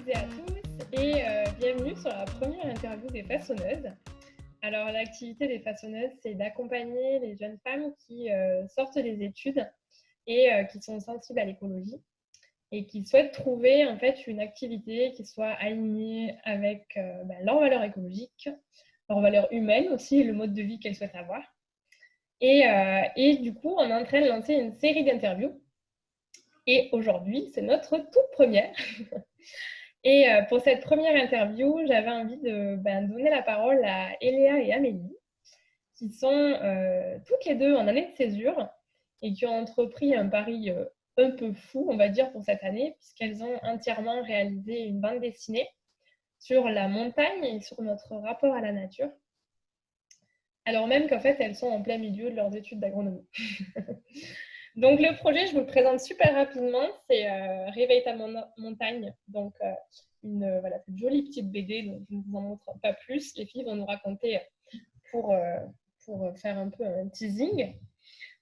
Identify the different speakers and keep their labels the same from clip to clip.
Speaker 1: toutes et à tous et bienvenue sur la première interview des façonneuses. Alors l'activité des façonneuses, c'est d'accompagner les jeunes femmes qui sortent des études et qui sont sensibles à l'écologie et qui souhaitent trouver en fait une activité qui soit alignée avec leurs valeurs écologiques, leurs valeurs humaines aussi et le mode de vie qu'elles souhaitent avoir. Et du coup, on est en train de lancer une série d'interviews. Et aujourd'hui, c'est notre toute première. Et pour cette première interview, j'avais envie de donner la parole à Eléa et Amélie, qui sont toutes les deux en année de césure et qui ont entrepris un pari un peu fou, on va dire, pour cette année, puisqu'elles ont entièrement réalisé une bande dessinée sur la montagne et sur notre rapport à la nature, alors même qu'en fait, elles sont en plein milieu de leurs études d'agronomie. Donc le projet, je vous le présente super rapidement, c'est Réveille ta montagne, donc une jolie petite BD, donc je ne vous en montre pas plus, les filles vont nous raconter pour faire un peu un teasing.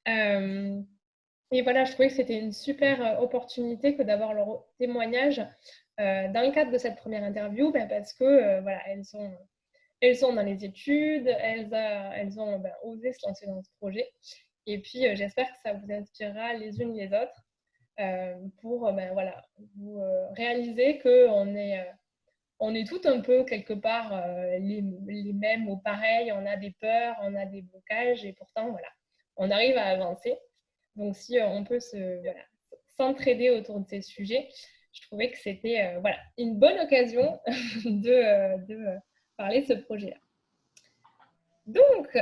Speaker 1: Et voilà, je trouvais que c'était une super opportunité que d'avoir leur témoignage dans le cadre de cette première interview, parce que voilà, elles sont dans les études, elles ont osé se lancer dans ce projet. Et puis, j'espère que ça vous inspirera les unes les autres pour vous réaliser qu'on est, on est toutes un peu quelque part les mêmes ou pareils. On a des peurs, on a des blocages et pourtant, voilà, on arrive à avancer. Donc, si on peut s'entraider autour de ces sujets, je trouvais que c'était une bonne occasion de parler de ce projet-là. Donc,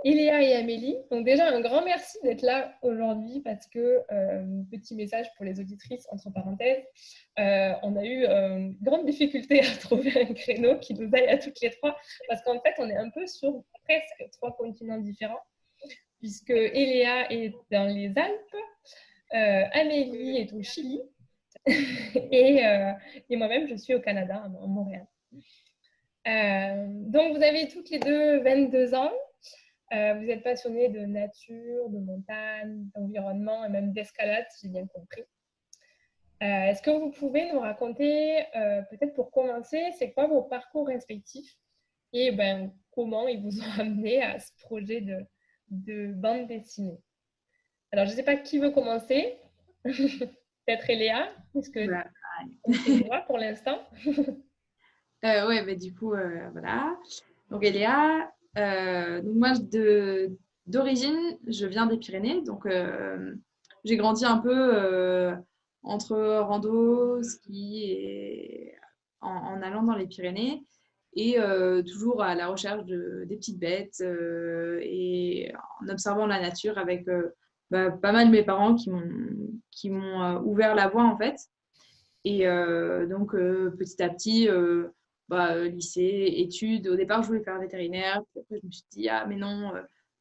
Speaker 1: Iléa et Amélie, donc déjà un grand merci d'être là aujourd'hui parce que, petit message pour les auditrices entre parenthèses, on a eu une grande difficulté à trouver un créneau qui nous aille à toutes les trois parce qu'en fait on est un peu sur presque 3 continents différents puisque Iléa est dans les Alpes, Amélie est au Chili et moi-même je suis au Canada, à Montréal. Donc vous avez toutes les deux 22 ans. Vous êtes passionnés de nature, de montagne, d'environnement et même d'escalade, si j'ai bien compris. Est-ce que vous pouvez nous raconter, peut-être pour commencer, c'est quoi vos parcours respectifs et comment ils vous ont amené à ce projet de bande dessinée? Alors, je ne sais pas qui veut commencer. Peut-être Eléa, parce que on fait droit pour l'instant.
Speaker 2: Ouais, bah, du coup, voilà. Donc, Eléa, donc moi, d'origine, je viens des Pyrénées. Donc, j'ai grandi un peu entre rando, ski et en allant dans les Pyrénées. Et toujours à la recherche des petites bêtes et en observant la nature avec pas mal mes parents qui m'ont ouvert la voie, en fait. Et donc, petit à petit, lycée, études. Au départ, je voulais faire vétérinaire. Puis après, je me suis dit, ah, mais non,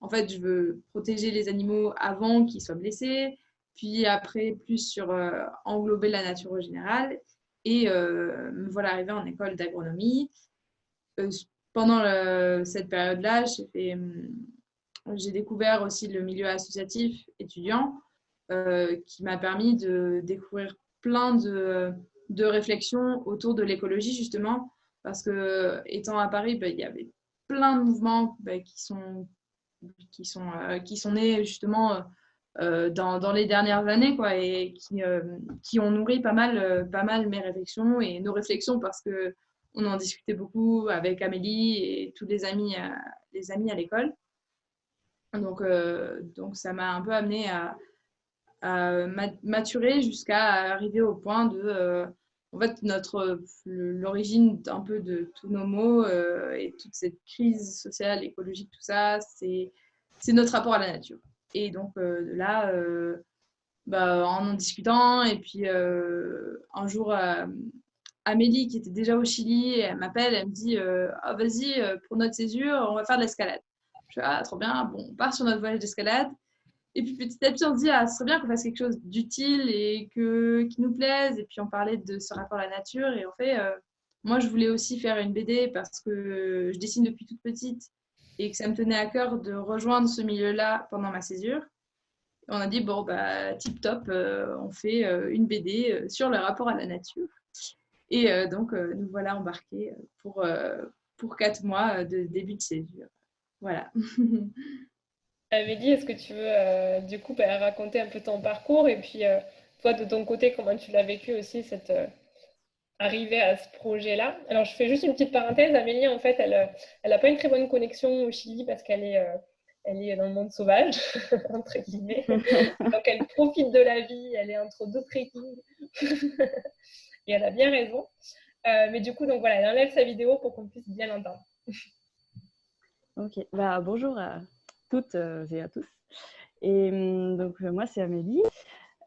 Speaker 2: en fait, je veux protéger les animaux avant qu'ils soient blessés. Puis après, plus sur englober la nature au général. Et me voilà arrivée en école d'agronomie. Euh, Pendant cette période-là, j'ai découvert aussi le milieu associatif étudiant qui m'a permis de découvrir plein de réflexions autour de l'écologie, justement, parce que étant à Paris, il y avait plein de mouvements qui sont nés justement dans les dernières années, quoi, et qui ont nourri pas mal mes réflexions et nos réflexions parce que on en discutait beaucoup avec Amélie et tous les amis à l'école. Donc ça m'a un peu amené à maturer jusqu'à arriver au point de en fait l'origine un peu de tous nos maux et toute cette crise sociale, écologique, tout ça, c'est notre rapport à la nature. Et donc de là, en discutant, et puis un jour, Amélie, qui était déjà au Chili, elle m'appelle, elle me dit ah, vas-y, pour notre césure, on va faire de l'escalade. Je fais ah, trop bien, bon, on part sur notre voyage d'escalade. Et puis petit à petit, on se dit ah, ce serait bien qu'on fasse quelque chose d'utile et qui nous plaise. Et puis on parlait de ce rapport à la nature. Et en fait, moi, je voulais aussi faire une BD parce que je dessine depuis toute petite et que ça me tenait à cœur de rejoindre ce milieu-là pendant ma césure. On a dit, bon, bah, tip top, on fait une BD sur le rapport à la nature. Et donc, nous voilà embarqués pour 4 mois de début de césure. Voilà.
Speaker 1: Amélie, est-ce que tu veux du coup raconter un peu ton parcours et puis toi de ton côté, comment tu l'as vécu aussi cette arrivée à ce projet-là? Alors je fais juste une petite parenthèse. Amélie, en fait, elle a pas une très bonne connexion au Chili parce elle est dans le monde sauvage, entre guillemets. Donc elle profite de la vie, elle est entre deux trekking et elle a bien raison. Mais du coup, donc voilà, elle enlève sa vidéo pour qu'on puisse bien l'entendre.
Speaker 3: Ok, bah, bonjour à toutes et à tous. Et donc, moi, c'est Amélie.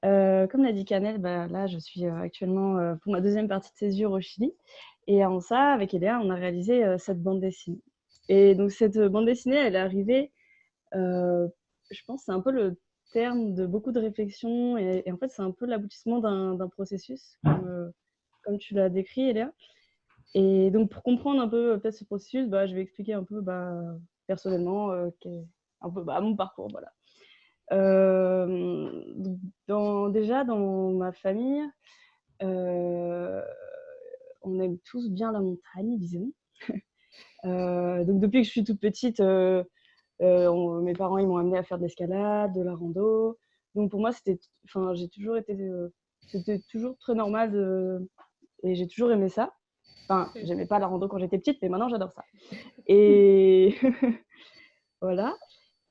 Speaker 3: Comme l'a dit Canel, bah, là, je suis actuellement pour ma deuxième partie de césure au Chili. Et en ça, avec Eléa, on a réalisé cette bande dessinée. Et donc, cette bande dessinée, elle est arrivée, je pense, c'est un peu le terme de beaucoup de réflexions. Et en fait, c'est un peu l'aboutissement d'un processus, comme tu l'as décrit, Eléa. Et donc, pour comprendre un peu peut-être ce processus, bah, je vais expliquer un peu personnellement un peu mon parcours. Voilà. Déjà, dans ma famille, on aime tous bien la montagne, disons. Donc, depuis que je suis toute petite, mes parents ils m'ont amenée à faire de l'escalade, de la rando. Donc, pour moi, c'était toujours très normal et j'ai toujours aimé ça. Enfin, j'aimais pas la rando quand j'étais petite, mais maintenant j'adore ça. Et voilà.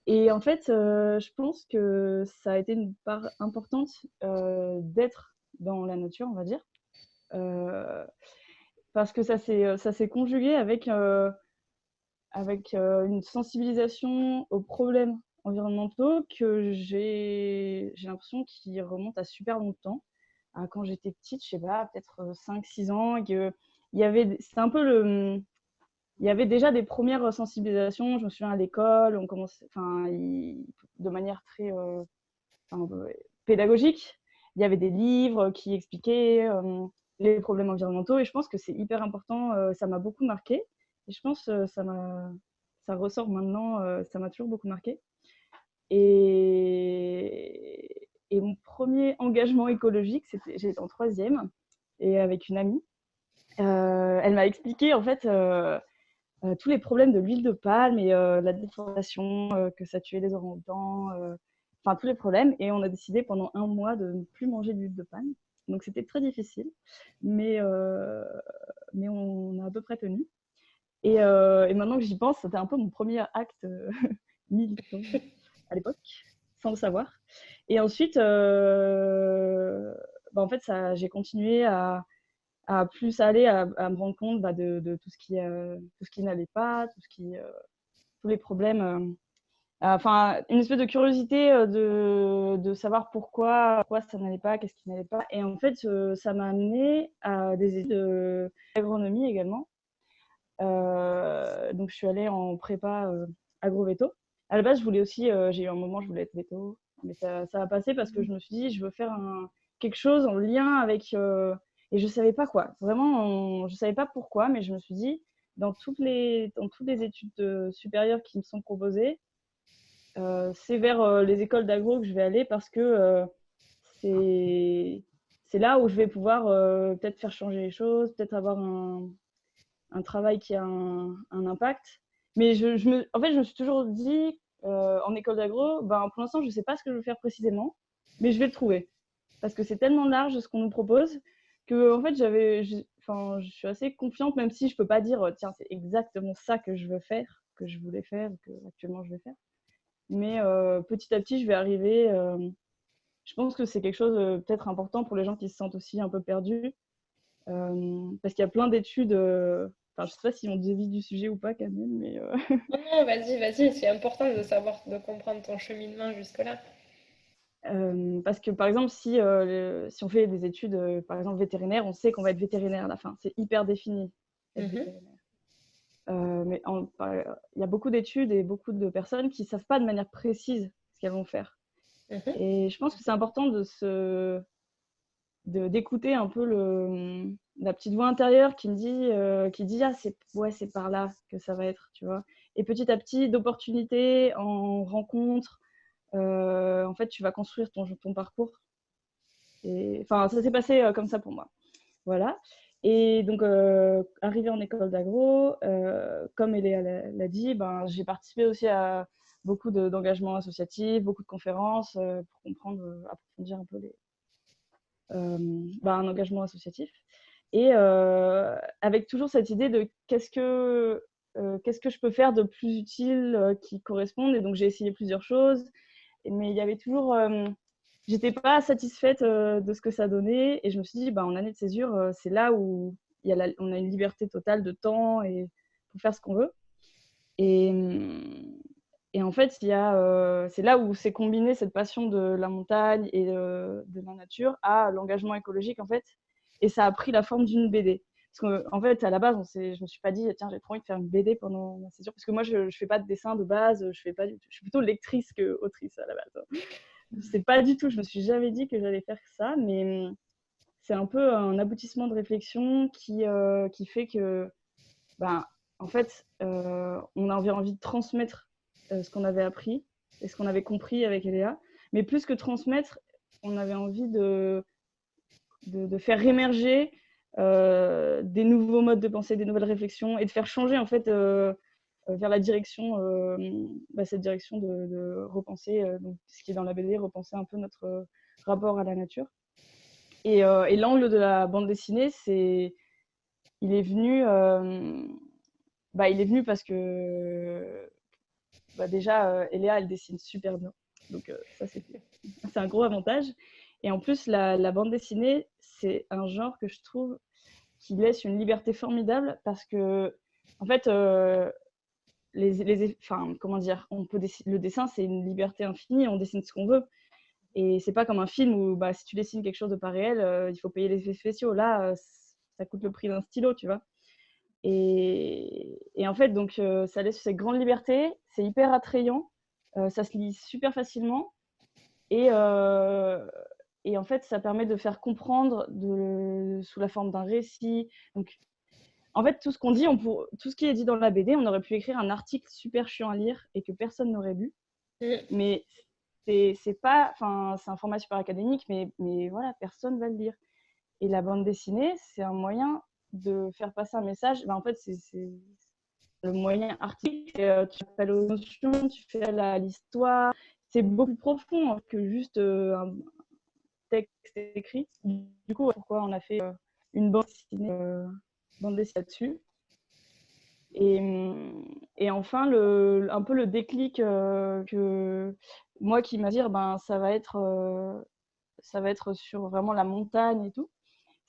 Speaker 3: Et en fait, je pense que ça a été une part importante d'être dans la nature, on va dire, parce que ça s'est conjugué avec une sensibilisation aux problèmes environnementaux que j'ai l'impression qui remonte à super longtemps. Quand j'étais petite, je sais pas, peut-être 5-6 ans, c'était un peu il y avait déjà des premières sensibilisations. Je me souviens à l'école, on commençait, de manière très pédagogique. Il y avait des livres qui expliquaient les problèmes environnementaux et je pense que c'est hyper important. Ça m'a beaucoup marqué et je pense que ça ressort maintenant. Ça m'a toujours beaucoup marqué. Et mon premier engagement écologique, j'étais en troisième et avec une amie. Elle m'a expliqué en fait tous les problèmes de l'huile de palme et la déforestation, que ça tuait les orang-outans, enfin tous les problèmes. Et on a décidé pendant un mois de ne plus manger d'huile de palme. Donc c'était très difficile, mais, euh, mais on a à peu près tenu. Et maintenant que j'y pense, c'était un peu mon premier acte militant à l'époque, sans le savoir. Et ensuite, en fait, j'ai continué à plus aller à me rendre compte de tout ce qui n'allait pas, tous les problèmes. Enfin, une espèce de curiosité de savoir pourquoi ça n'allait pas, qu'est-ce qui n'allait pas. Et en fait, ça m'a amené à des études d'agronomie également. Donc, je suis allée en prépa agro-véto. À la base, j'ai eu un moment, je voulais être véto, mais ça a passé parce que je me suis dit, je veux faire quelque chose en lien avec. Et je savais pas quoi. Vraiment, je savais pas pourquoi, mais je me suis dit, dans toutes les études supérieures qui me sont proposées, c'est vers les écoles d'agro que je vais aller parce que c'est c'est là où je vais pouvoir peut-être faire changer les choses, peut-être avoir un travail qui a un impact. Mais en fait, je me suis toujours dit, en école d'agro, pour l'instant, je ne sais pas ce que je veux faire précisément, mais je vais le trouver. Parce que c'est tellement large ce qu'on nous propose que, en fait, je suis assez confiante, même si je ne peux pas dire, tiens, c'est exactement ça que je veux faire, que je voulais faire, que actuellement je vais faire. Mais petit à petit, je vais arriver. Je pense que c'est quelque chose peut-être important pour les gens qui se sentent aussi un peu perdus. Parce qu'il y a plein d'études. Enfin, je ne sais pas si on dévie du sujet ou pas, Camille, mais
Speaker 1: Non, non, vas-y, vas-y, c'est important de savoir, de comprendre ton cheminement jusque-là.
Speaker 3: parce que par exemple, si on fait des études, par exemple vétérinaires, on sait qu'on va être vétérinaire à la fin. C'est hyper défini, être vétérinaire. Mais il y a beaucoup d'études et beaucoup de personnes qui ne savent pas de manière précise ce qu'elles vont faire. Et je pense que c'est important d'écouter un peu la petite voix intérieure qui dit ah c'est par là que ça va être, tu vois. Et petit à petit, d'opportunités en rencontre, en fait tu vas construire ton parcours. Et enfin ça s'est passé comme ça pour moi, voilà. Et donc, arrivée en école d'agro, comme Eléa l'a dit, ben, j'ai participé aussi à beaucoup d'engagements associatifs, beaucoup de conférences pour comprendre, approfondir un peu un engagement associatif. Et avec toujours cette idée de qu'est-ce que je peux faire de plus utile qui corresponde. Et donc, j'ai essayé plusieurs choses, mais il y avait toujours... j'étais pas satisfaite de ce que ça donnait. Et je me suis dit, en année de césure, c'est là où on a une liberté totale de temps et pour faire ce qu'on veut. Et en fait, c'est là où s'est combinée cette passion de la montagne et de la nature à l'engagement écologique, en fait. Et ça a pris la forme d'une BD. Parce qu'en fait, à la base, je me suis pas dit, tiens, j'ai trop envie de faire une BD pendant ma césure. Parce que moi, je fais pas de dessin de base. Je suis plutôt lectrice que autrice à la base. C'est pas du tout, je me suis jamais dit que j'allais faire ça, mais c'est un peu un aboutissement de réflexion qui fait que, en fait, on avait envie de transmettre ce qu'on avait appris et ce qu'on avait compris avec Eléa. Mais plus que transmettre, on avait envie de faire émerger des nouveaux modes de pensée, des nouvelles réflexions et de faire changer, en fait, vers la direction, cette direction de repenser, donc, ce qui est dans la BD, repenser un peu notre rapport à la nature. Et l'angle de la bande dessinée, il est venu parce que déjà, Eléa, elle dessine super bien. Donc ça, c'est un gros avantage. Et en plus, la bande dessinée, c'est un genre que je trouve qui laisse une liberté formidable parce que, en fait, comment dire, le dessin, c'est une liberté infinie, on dessine ce qu'on veut. Et c'est pas comme un film où si tu dessines quelque chose de pas réel, il faut payer les effets spéciaux. Là, ça coûte le prix d'un stylo, tu vois. Et en fait, donc, ça laisse cette grande liberté, c'est hyper attrayant, ça se lit super facilement. Et en fait, ça permet de faire comprendre sous la forme d'un récit. Donc, en fait, tout ce qui est dit dans la BD, on aurait pu écrire un article super chiant à lire et que personne n'aurait lu. Mais c'est pas, c'est un format super académique, mais voilà, personne va le lire. Et la bande dessinée, c'est un moyen de faire passer un message. En fait, c'est le moyen artistique. Tu fais aux émotions, tu fais à l'histoire. C'est beaucoup plus profond que juste un texte écrit. Du coup, pourquoi on a fait une bande dessinée là-dessus. Et enfin, un peu le déclic que moi qui m'a dit, ça va être sur vraiment la montagne et tout.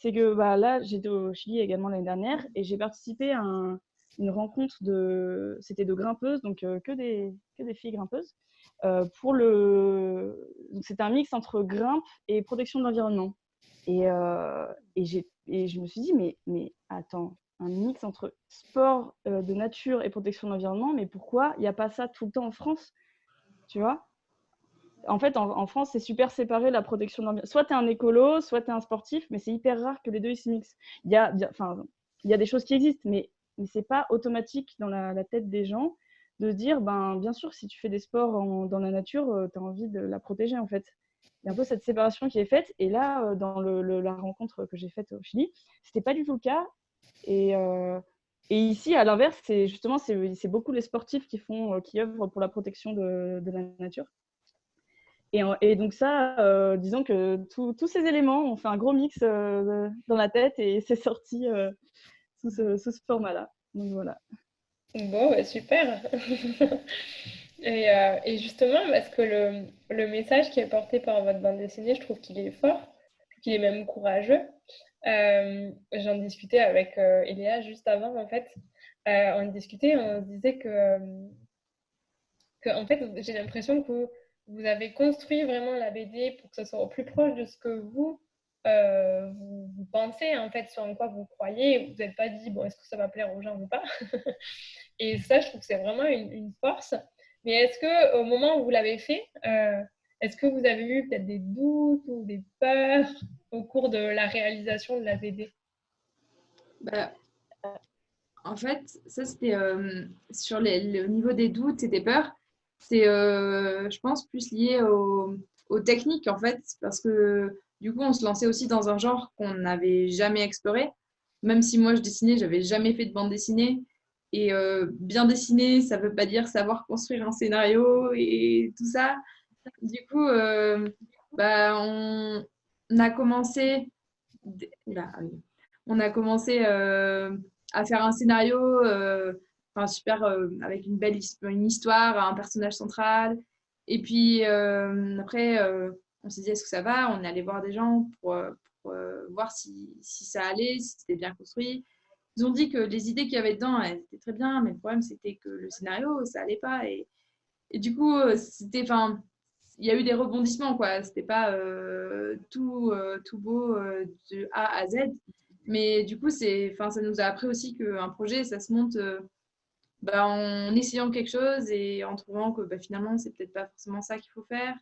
Speaker 3: C'est que là, j'étais au Chili également l'année dernière et j'ai participé à une rencontre c'était de grimpeuses, donc que des filles grimpeuses. Donc c'était un mix entre grimpe et protection de l'environnement. Et je me suis dit, mais attends, un mix entre sport de nature et protection de l'environnement, mais pourquoi il n'y a pas ça tout le temps en France, tu vois? En fait, en France, c'est super séparé la protection de l'environnement. Soit tu es un écolo, soit tu es un sportif, mais c'est hyper rare que les deux ils se mixent. Il y a des choses qui existent, mais c'est pas automatique dans la tête des gens de se dire, bien sûr, si tu fais des sports dans la nature, tu as envie de la protéger, en fait. Il y a un peu cette séparation qui est faite. Et là, dans la rencontre que j'ai faite au Chili, c'était pas du tout le cas. Et ici, à l'inverse, c'est beaucoup les sportifs qui œuvrent pour la protection de la nature. Et donc ça, disons que tous ces éléments ont fait un gros mix dans la tête et c'est sorti sous ce format-là. Donc voilà.
Speaker 1: Bon, super. Et justement, parce que le message qui est porté par votre bande dessinée, je trouve qu'il est fort, qu'il est même courageux. J'en discutais avec Eléa juste avant, en fait. On discutait, on se disait que en fait, j'ai l'impression que vous avez construit vraiment la BD pour que ce soit au plus proche de ce que vous pensez, en fait, sur en quoi vous croyez. Vous n'êtes pas dit, bon, est-ce que ça va plaire aux gens ou pas? Et ça, je trouve que c'est vraiment une force. Mais est-ce qu'au moment où vous l'avez fait, est-ce que vous avez eu peut-être des doutes ou des peurs au cours de la réalisation de la BD?
Speaker 2: En fait, ça c'était sur le niveau des doutes et des peurs, c'est je pense plus lié aux techniques en fait, parce que du coup on se lançait aussi dans un genre qu'on n'avait jamais exploré. même si moi je dessinais, j'avais jamais fait de bande dessinée. Et bien dessiner, ça veut pas dire savoir construire un scénario et tout ça. Du coup, bah, on a commencé, oula, ah oui. On a commencé à faire un scénario, enfin, super, avec une belle une histoire, un personnage central. Et puis après, on s'est dit, est-ce que ça va? On est allé voir des gens pour, voir si ça allait, si c'était bien construit. Ils ont dit que les idées qu'il y avait dedans, elles étaient très bien, mais le problème, c'était que le scénario, ça allait pas. Et du coup, c'était, enfin, il y a eu des rebondissements, quoi. C'était pas tout beau de A à Z. Mais du coup, enfin, ça nous a appris aussi qu'un projet, ça se monte bah, en essayant quelque chose et en trouvant que bah, finalement, c'est peut-être pas forcément ça qu'il faut faire.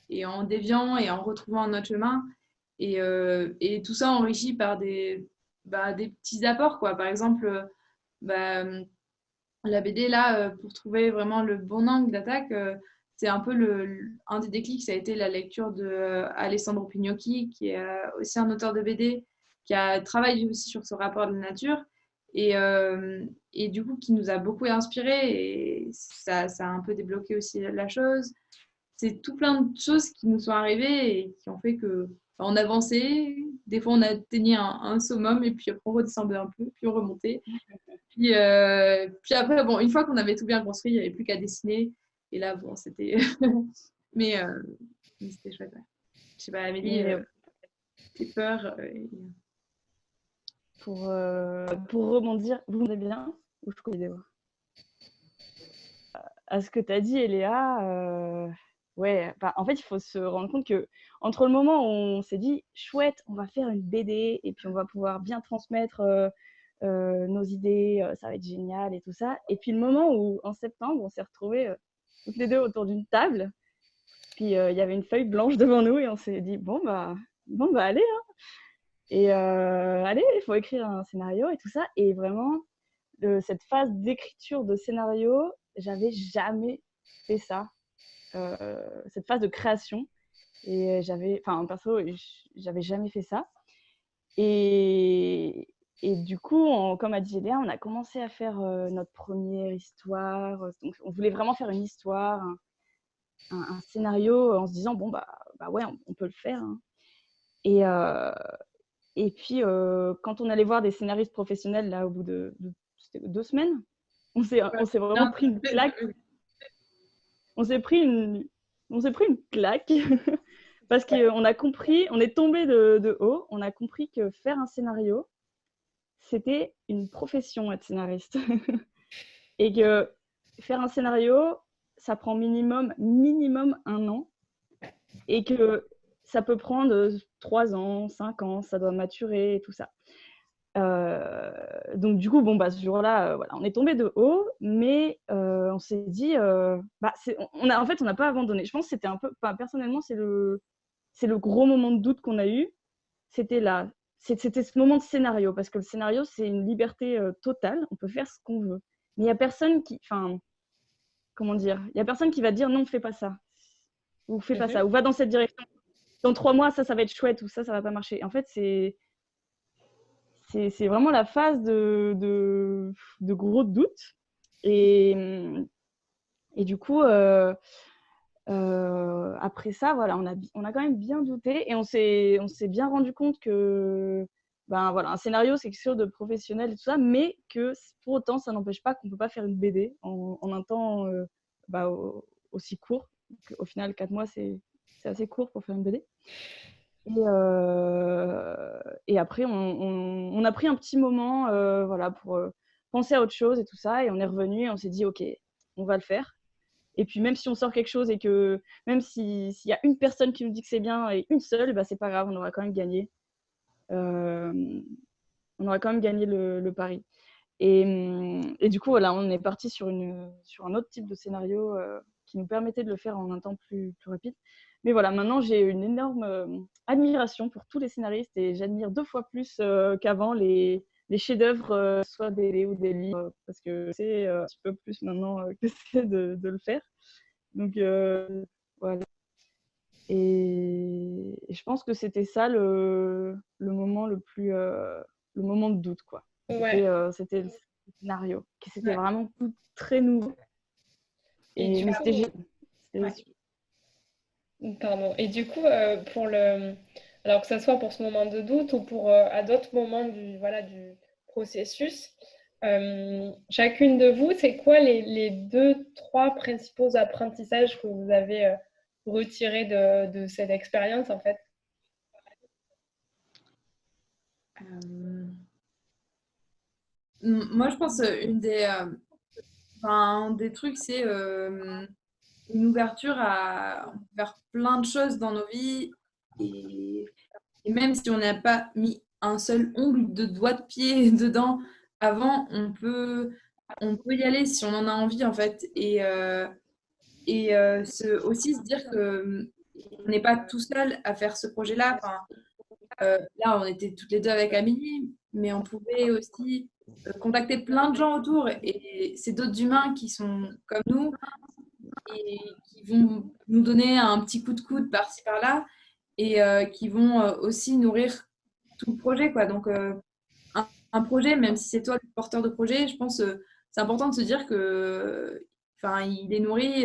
Speaker 2: Et en déviant et en retrouvant un autre chemin. Et tout ça enrichi par des petits apports, quoi. Par exemple, bah, la BD, là, pour trouver vraiment le bon angle d'attaque, c'est un peu un des déclics, ça a été la lecture de Alessandro Pignocchi, qui est aussi un auteur de BD, qui a travaillé aussi sur ce rapport de la nature, et, euh, et du coup, qui nous a beaucoup inspiré, et ça a un peu débloqué aussi la chose. C'est tout plein de choses qui nous sont arrivées et qui ont fait que on avançait. Des fois, on atteignait un summum, et puis après, on redescendait un peu, puis on remontait. Puis après, bon, une fois qu'on avait tout bien construit, il n'y avait plus qu'à dessiner. Et là, bon, c'était. mais, euh, mais c'était chouette. Ouais. Je sais pas, Amélie,
Speaker 3: Et
Speaker 2: tes peurs.
Speaker 3: pour rebondir, vous m'entendez bien ou je coupe la vidéo? À ce que tu as dit, Eléa, ouais, en fait, il faut se rendre compte que entre le moment où on s'est dit chouette, on va faire une BD et puis on va pouvoir bien transmettre nos idées, ça va être génial et tout ça, et puis le moment où en septembre, on s'est retrouvés toutes les deux autour d'une table, puis il y avait une feuille blanche devant nous et on s'est dit bon bah allez, hein. Et allez, il faut écrire un scénario et tout ça, et vraiment cette phase d'écriture de scénario, j'avais jamais fait ça, cette phase de création. Et perso, j'avais jamais fait ça. Et, du coup, comme a dit Eléa, on a commencé à faire notre première histoire. Donc, on voulait vraiment faire une histoire, un scénario, en se disant, bon, bah ouais, on peut le faire, hein. Et puis, quand on allait voir des scénaristes professionnels, là, au bout de 2 semaines, on s'est vraiment pris une claque. On s'est pris une claque parce qu'on a compris, on est tombé de haut, on a compris que faire un scénario, c'était une profession, être scénariste. Et que faire un scénario, ça prend minimum 1 an, et que ça peut prendre 3 ans, 5 ans, ça doit maturer et tout ça. Donc du coup, ce jour-là, voilà, on est tombé de haut, mais on s'est dit, on n'a pas abandonné. Je pense que c'était un peu, personnellement, c'est le gros moment de doute qu'on a eu. C'était ce moment de scénario, parce que le scénario, c'est une liberté totale. On peut faire ce qu'on veut, mais il y a personne comment dire, il y a personne qui va dire non, fais pas ça, ou fais pas ça, ou va dans cette direction. Dans 3 mois, ça va être chouette, ou ça va pas marcher. En fait, c'est vraiment la phase de gros doutes. Et du coup, après ça, voilà, on a quand même bien douté, et on s'est bien rendu compte que voilà, un scénario, c'est quelque chose de professionnel et tout ça, mais que pour autant, ça n'empêche pas qu'on ne peut pas faire une BD en un temps aussi court. Donc, au final, 4 mois, c'est assez court pour faire une BD. Et après, on a pris un petit moment voilà, pour penser à autre chose et tout ça, et on est revenu et on s'est dit, ok, on va le faire. Et puis même si on sort quelque chose, et que même s'il y a une personne qui nous dit que c'est bien et une seule, c'est pas grave, on aura quand même gagné. On aura quand même gagné le pari. Et du coup, voilà, on est parti sur un autre type de scénario qui nous permettait de le faire en un temps plus rapide. Mais voilà, maintenant, j'ai une énorme admiration pour tous les scénaristes, et j'admire 2 fois plus qu'avant les chefs-d'œuvre, soit des BD ou des livres, parce que c'est un petit peu plus maintenant que c'est de le faire. Donc, voilà. Et je pense que c'était ça le moment le plus le moment de doute, quoi.
Speaker 1: Ouais.
Speaker 3: C'était le scénario, qui c'était
Speaker 1: Ouais.
Speaker 3: vraiment tout très nouveau.
Speaker 1: Et
Speaker 3: Mais c'était génial.
Speaker 1: ouais. Pardon. Et du coup, alors que ce soit pour ce moment de doute ou pour à d'autres moments du processus, chacune de vous, c'est quoi les deux, trois principaux apprentissages que vous avez retirés de cette expérience en fait?
Speaker 2: Euh, Moi, je pense des trucs, c'est une ouverture à faire plein de choses dans nos vies. Et, et même si on n'a pas mis un seul ongle de doigt de pied dedans avant, on peut y aller si on en a envie, en fait. Aussi se dire que on n'est pas tout seul à faire ce projet-là. Enfin, là, on était toutes les deux avec Amélie, mais on pouvait aussi contacter plein de gens autour. Et c'est d'autres humains qui sont comme nous et qui vont nous donner un petit coup de coude par-ci par-là et qui vont aussi nourrir tout le projet, quoi. Donc, un projet, même si c'est toi le porteur de projet, je pense c'est important de se dire que, enfin, il est nourri.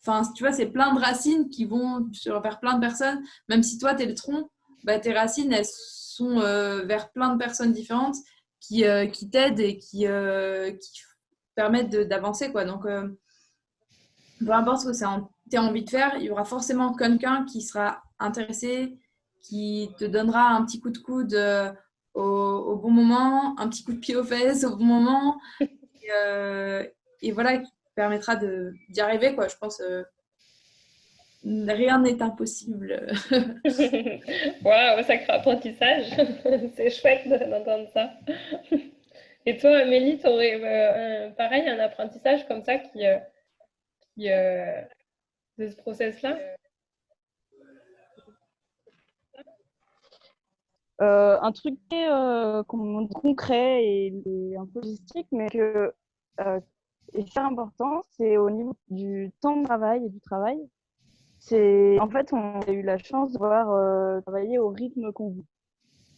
Speaker 2: Enfin, tu vois, c'est plein de racines qui vont vers plein de personnes. Même si toi, tu es le tronc, bah, tes racines, elles sont vers plein de personnes différentes qui t'aident et qui permettent d'avancer, quoi. Donc, peu importe ce que tu as envie de faire, il y aura forcément quelqu'un qui sera intéressé, qui te donnera un petit coup de coude au bon moment, un petit coup de pied aux fesses au bon moment, et, euh, et voilà, qui te permettra d'y arriver, quoi. Je pense rien n'est impossible.
Speaker 1: Waouh, sacré apprentissage! C'est chouette d'entendre ça. Et toi, Amélie, tu aurais pareil un apprentissage comme ça qui, de ce process-là?
Speaker 3: Un truc concret et un peu logistique, mais que est super important, c'est au niveau du temps de travail et du travail. En fait, on a eu la chance de pouvoir travailler au rythme qu'on veut.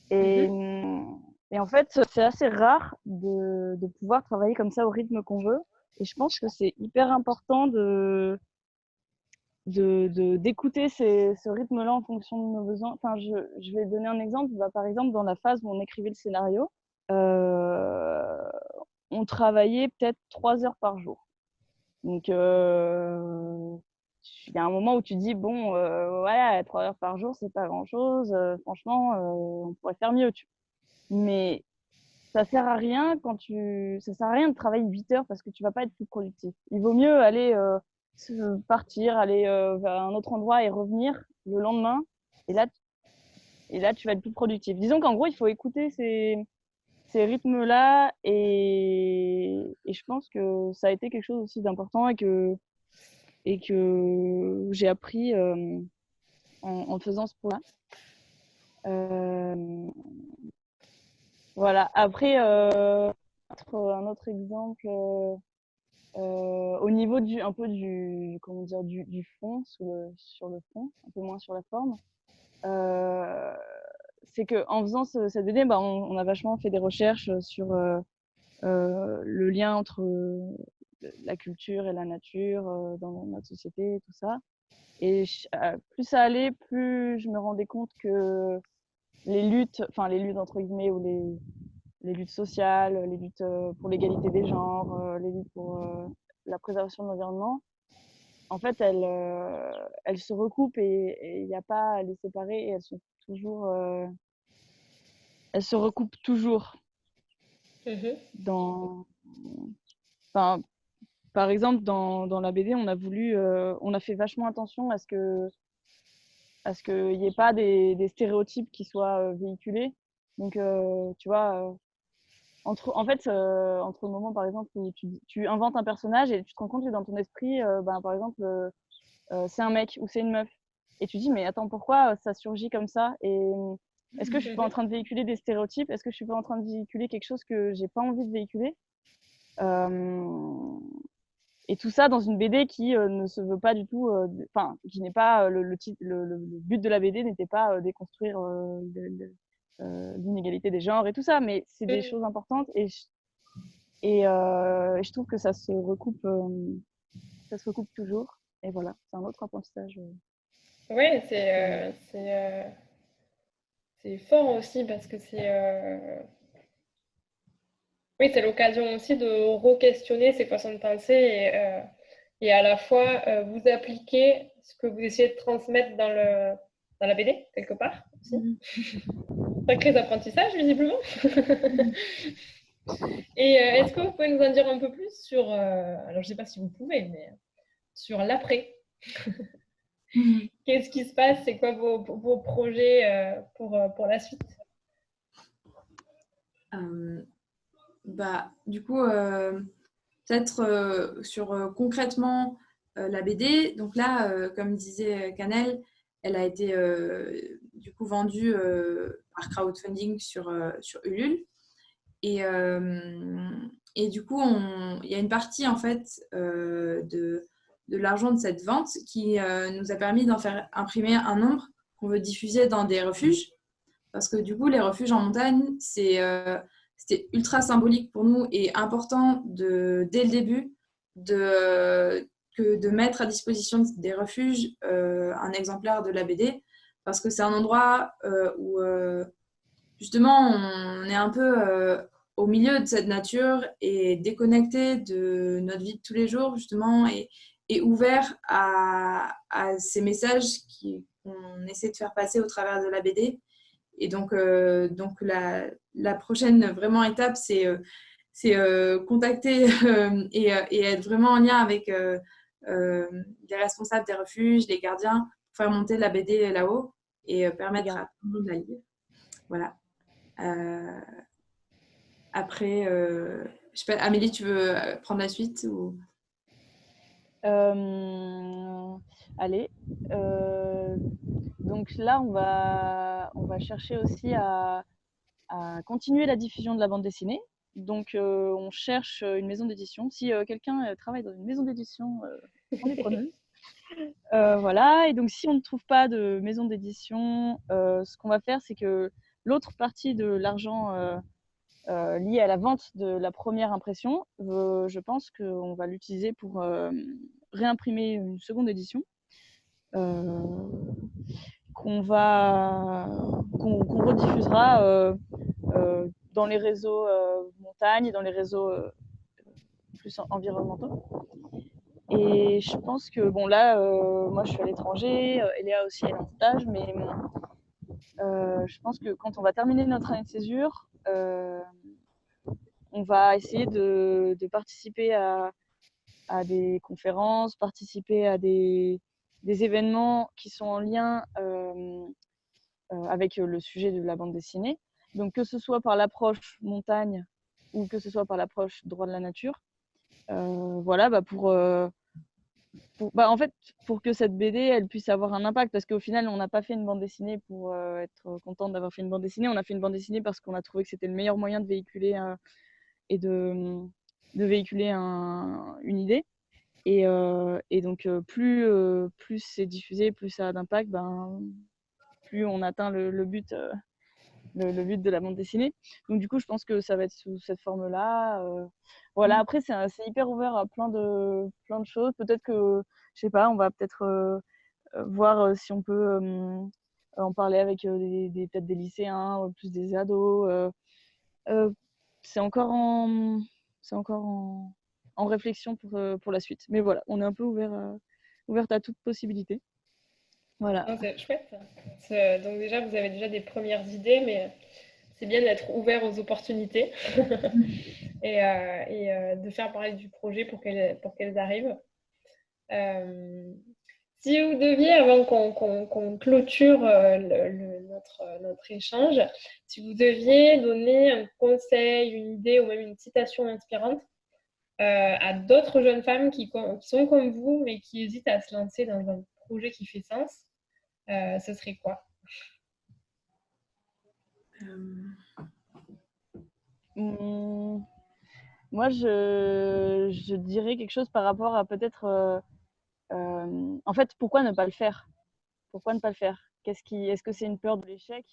Speaker 3: Et,
Speaker 1: Mhm.
Speaker 3: et en fait, c'est assez rare de pouvoir travailler comme ça au rythme qu'on veut. Et je pense que c'est hyper important d'écouter ce rythme-là en fonction de nos besoins. Enfin, je vais donner un exemple. Bah, par exemple, dans la phase où on écrivait le scénario, euh, on travaillait peut-être 3 heures par jour. Donc, il y a un moment où tu dis, bon, ouais, 3 heures par jour, c'est pas grand-chose. Franchement, on pourrait faire mieux. Mais ça sert à rien ça sert à rien de travailler 8 heures parce que tu vas pas être plus productif. Il vaut mieux aller partir, aller vers un autre endroit et revenir le lendemain. Et là, tu vas être plus productif. Disons qu'en gros, il faut écouter ces rythmes-là et je pense que ça a été quelque chose aussi d'important et que j'ai appris en faisant ce point-là. Voilà. Après, un autre exemple. Au niveau un peu comment dire, du fond, sur le fond, un peu moins sur la forme, euh, c'est qu'en faisant cette BD, bah, on a vachement fait des recherches sur le lien entre la culture et la nature dans notre société, tout ça. Et plus ça allait, plus je me rendais compte que les luttes entre guillemets, ou les luttes sociales, les luttes pour l'égalité des genres, les luttes pour la préservation de l'environnement, en fait, elles se recoupent et il n'y a pas à les séparer et elles se recoupent toujours
Speaker 1: Mhm.
Speaker 3: dans, enfin, par exemple, dans la BD, on a fait vachement attention à ce qu'il n'y ait pas des stéréotypes qui soient véhiculés. Donc, tu vois, entre le moment, par exemple, où tu inventes un personnage et tu te rends compte que dans ton esprit, par exemple, c'est un mec ou c'est une meuf. Et tu dis, mais attends, pourquoi ça surgit comme ça? Et est-ce que je suis pas en
Speaker 1: Mhm.
Speaker 3: train de véhiculer des stéréotypes? Est-ce que je suis pas en train de véhiculer quelque chose que j'ai pas envie de véhiculer? Euh, et tout ça dans une BD qui ne se veut pas du tout, enfin, qui n'est pas le but de la BD n'était pas déconstruire l'inégalité des genres et tout ça, mais c'est des choses importantes je trouve que ça se recoupe toujours. Et voilà, c'est un autre apprentissage.
Speaker 1: Oui, c'est fort aussi parce que oui, c'est l'occasion aussi de re-questionner ses façons de penser et à la fois vous appliquer ce que vous essayez de transmettre dans la BD, quelque part aussi. Sacrés apprentissages, visiblement. Et est-ce que vous pouvez nous en dire un peu plus sur, alors je ne sais pas si vous pouvez, mais sur l'après? Qu'est-ce qui se passe? C'est quoi vos projets pour la suite?
Speaker 2: Du coup, peut-être sur concrètement la BD. Donc là, comme disait Canel, elle a été du coup vendue par crowdfunding sur Ulule. Et du coup, il y a une partie en fait de l'argent de cette vente qui nous a permis d'en faire imprimer un nombre qu'on veut diffuser dans des refuges. Parce que du coup, les refuges en montagne, c'était ultra symbolique pour nous et important dès le début de mettre à disposition des refuges un exemplaire de la BD. Parce que c'est un endroit où justement on est un peu au milieu de cette nature et déconnecté de notre vie de tous les jours justement et ouvert à ces messages qu'on essaie de faire passer au travers de la BD. Et donc la prochaine vraiment étape, c'est contacter et être vraiment en lien avec les responsables des refuges, les gardiens, pour faire monter la BD là-haut et permettre à tout le monde de la lire. Voilà. Après, je sais pas, Amélie, tu veux prendre la suite ou...
Speaker 3: Allez. Donc là, on va chercher aussi à continuer la diffusion de la bande dessinée. Donc, on cherche une maison d'édition. Si quelqu'un travaille dans une maison d'édition, on est preneuse. Voilà. Et donc, si on ne trouve pas de maison d'édition, ce qu'on va faire, c'est que l'autre partie de l'argent lié à la vente de la première impression, je pense qu'on va l'utiliser pour réimprimer une seconde édition. Qu'on rediffusera dans les réseaux montagne, dans les réseaux plus environnementaux. Et je pense que, bon là, moi je suis à l'étranger, Eléa aussi elle est en stage, mais je pense que quand on va terminer notre année de césure, on va essayer de participer à des conférences, participer à des événements qui sont en lien avec le sujet de la bande dessinée. Donc que ce soit par l'approche montagne ou que ce soit par l'approche droit de la nature, voilà, en fait, pour que cette BD elle puisse avoir un impact, parce qu'au final on n'a pas fait une bande dessinée pour être contente d'avoir fait une bande dessinée, on a fait une bande dessinée parce qu'on a trouvé que c'était le meilleur moyen de véhiculer et de véhiculer une idée. Et donc plus c'est diffusé, plus ça a d'impact, plus on atteint le but le but de la bande dessinée. Donc du coup, je pense que ça va être sous cette forme-là. Voilà. Après, c'est hyper ouvert à plein de choses. Peut-être que, je sais pas, on va peut-être voir si on peut en parler avec peut-être des lycéens, plus des ados. C'est encore en réflexion pour la suite. Mais voilà, on est un peu ouverte à toute possibilité. Voilà.
Speaker 1: C'est chouette. Donc déjà, vous avez déjà des premières idées, mais c'est bien d'être ouvert aux opportunités et de faire parler du projet pour qu'elles arrivent. Si vous deviez, avant qu'on clôture notre échange, si vous deviez donner un conseil, une idée ou même une citation inspirante à d'autres jeunes femmes qui sont comme vous, mais qui hésitent à se lancer dans un projet qui fait sens, ce serait quoi?
Speaker 3: Moi, je dirais quelque chose par rapport à peut-être... en fait, pourquoi ne pas le faire? Pourquoi ne pas le faire? Est-ce que c'est une peur de l'échec?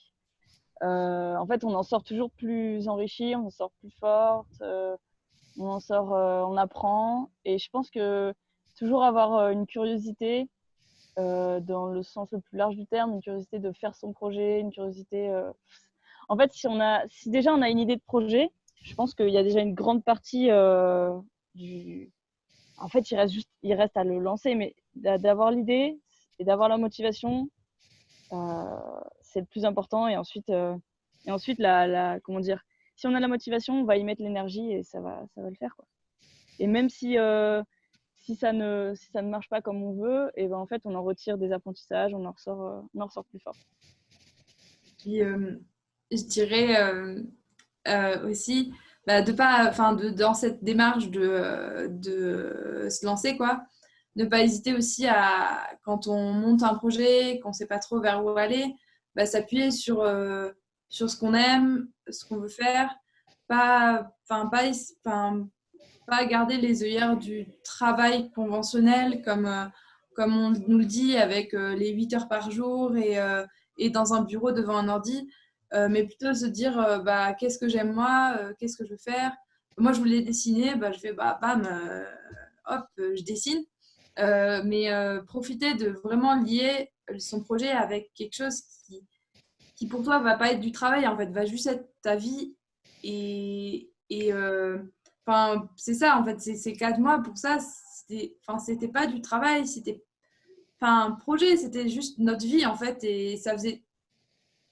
Speaker 3: en fait, on en sort toujours plus enrichi, on en sort plus forte, on en sort, on apprend. Et je pense que toujours avoir une curiosité, dans le sens le plus large du terme, une curiosité de faire son projet, une curiosité. En fait, si déjà on a une idée de projet, je pense qu'il y a déjà une grande partie du. En fait, il reste à le lancer, mais d'avoir l'idée et d'avoir la motivation, c'est le plus important. Et ensuite, comment dire, si on a la motivation, on va y mettre l'énergie et ça va le faire, quoi. Et même si ça ne marche pas comme on veut, et ben en fait, on en retire des apprentissages, on en ressort plus fort.
Speaker 2: Puis, je dirais aussi, de pas, dans cette démarche de se lancer, quoi, ne pas hésiter aussi à, quand on monte un projet, qu'on ne sait pas trop vers où aller, s'appuyer sur ce qu'on aime, ce qu'on veut faire, pas garder les œillères du travail conventionnel comme on nous le dit avec les 8 heures par jour et dans un bureau devant un ordi, mais plutôt se dire qu'est-ce que j'aime moi, qu'est-ce que je veux faire. Moi, je voulais dessiner, je fais bam, hop, je dessine. Mais profiter de vraiment lier son projet avec quelque chose qui pour toi va pas être du travail, en fait, va juste être ta vie. C'est ça, en fait, ces 4 mois, pour ça, c'était pas du travail, c'était un projet, c'était juste notre vie, en fait, et ça faisait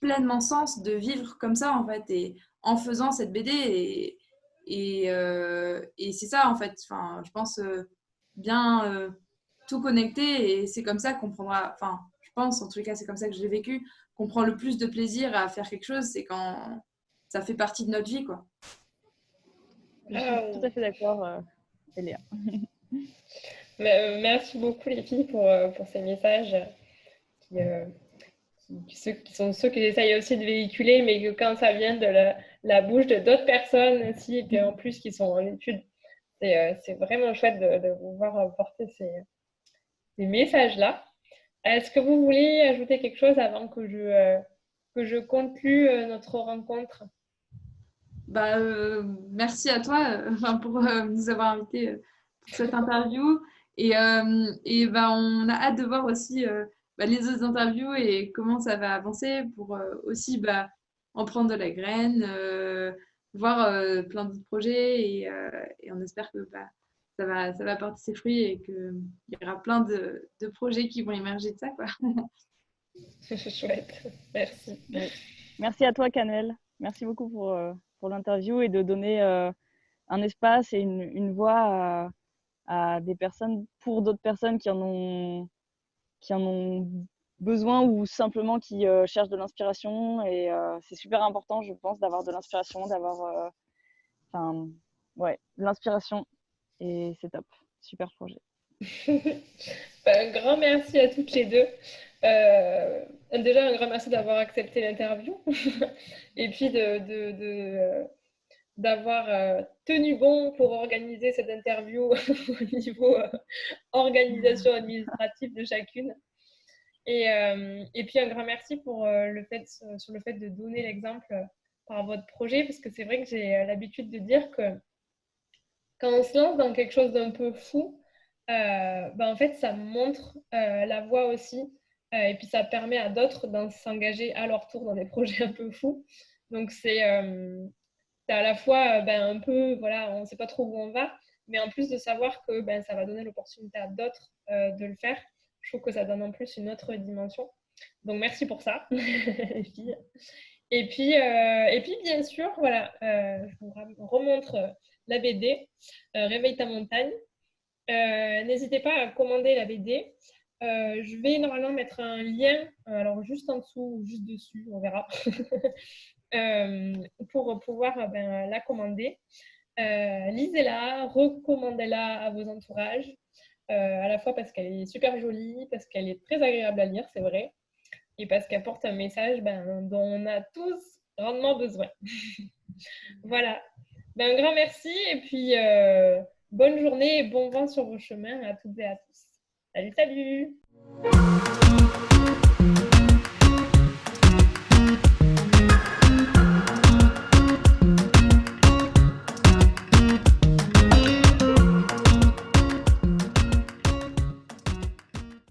Speaker 2: pleinement sens de vivre comme ça, en fait, et en faisant cette BD, et c'est ça, en fait, je pense bien tout connecter, et c'est comme ça qu'on prendra, je pense, en tous les cas, c'est comme ça que je l'ai vécu, qu'on prend le plus de plaisir à faire quelque chose, c'est quand ça fait partie de notre vie, quoi.
Speaker 3: Je suis tout à fait d'accord, Eléa.
Speaker 1: Merci beaucoup les filles pour ces messages qui sont ceux que j'essaye aussi de véhiculer, mais que quand ça vient de la bouche de d'autres personnes aussi, et puis en plus qui sont en études, c'est vraiment chouette de pouvoir porter ces messages-là. Est-ce que vous voulez ajouter quelque chose avant que je conclue notre rencontre?
Speaker 2: Merci à toi pour nous avoir invités pour cette interview. On a hâte de voir aussi les autres interviews et comment ça va avancer pour aussi en prendre de la graine, voir plein d'autres projets et on espère que ça va porter ses fruits et qu'il y aura plein de projets qui vont émerger de ça, quoi.
Speaker 1: Chouette, merci.
Speaker 3: Oui. Merci à toi, Canel. Merci beaucoup pour l'interview et de donner un espace et une voix à des personnes, pour d'autres personnes qui en ont besoin ou simplement qui cherchent de l'inspiration. Et c'est super important, je pense, d'avoir de l'inspiration, d'avoir de l'inspiration. Et c'est top. Super projet.
Speaker 1: Un grand merci à toutes les deux. Déjà, un grand merci d'avoir accepté l'interview et puis d'avoir tenu bon pour organiser cette interview au niveau organisation administrative de chacune. Et puis un grand merci pour sur le fait de donner l'exemple par votre projet, parce que c'est vrai que j'ai l'habitude de dire que quand on se lance dans quelque chose d'un peu fou, en fait, ça montre la voie aussi. Et puis, ça permet à d'autres de s'engager à leur tour dans des projets un peu fous. Donc, c'est à la fois un peu, voilà, on ne sait pas trop où on va, mais en plus de savoir que ça va donner l'opportunité à d'autres de le faire, je trouve que ça donne en plus une autre dimension. Donc, merci pour ça, les filles. Et puis, bien sûr, voilà, je vous remontre la BD, Réveille ta montagne. N'hésitez pas à commander la BD. Je vais normalement mettre un lien, alors juste en dessous ou juste dessus, on verra, pour pouvoir la commander. Lisez-la, recommandez-la à vos entourages, à la fois parce qu'elle est super jolie, parce qu'elle est très agréable à lire, c'est vrai, et parce qu'elle porte un message dont on a tous grandement besoin. Voilà. Un grand merci et puis bonne journée et bon vent sur vos chemins à toutes et à tous. Salut, salut!